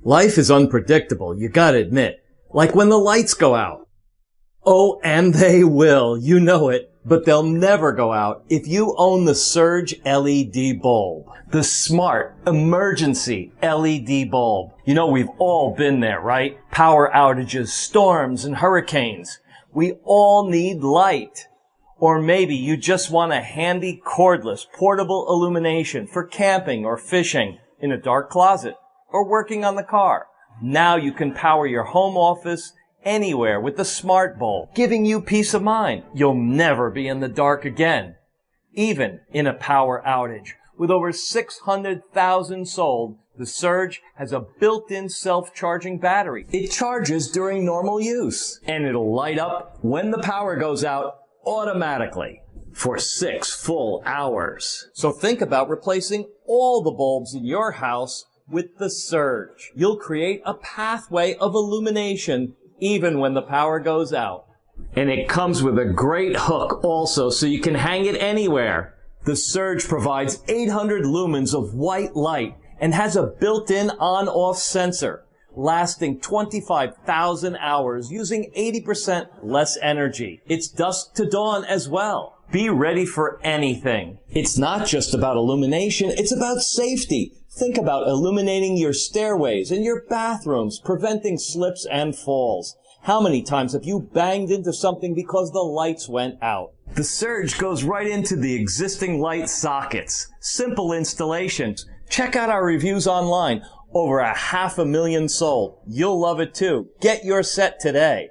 Life is unpredictable, you gotta admit. Like when the lights go out. Oh, and they will, you know it. But they'll never go out if you own the Surge LED bulb. The smart emergency LED bulb. You know, we've all been there, right? Power outages, storms, and hurricanes. We all need light. Or maybe you just want a handy cordless portable illumination for camping or fishing in a dark closet or working on the car. Now you can power your home office anywhere with the smart bulb, giving you peace of mind. You'll never be in the dark again, even in a power outage. With over 600,000 sold, the Surge has a built-in self-charging battery. It charges during normal use, and it'll light up when the power goes out automatically for 6 full hours. So think about replacing all the bulbs in your house with the Surge. You'll create a pathway of illumination even when the power goes out. And it comes with a great hook also, so you can hang it anywhere. The Surge provides 800 lumens of white light and has a built-in on-off sensor, lasting 25,000 hours using 80% less energy. It's dusk to dawn as well. Be ready for anything. It's not just about illumination, it's about safety. Think about illuminating your stairways and your bathrooms, preventing slips and falls. How many times have you banged into something because the lights went out? The Surge goes right into the existing light sockets. Simple installations. Check out our reviews online. Over 500,000 sold. You'll love it too. Get your set today.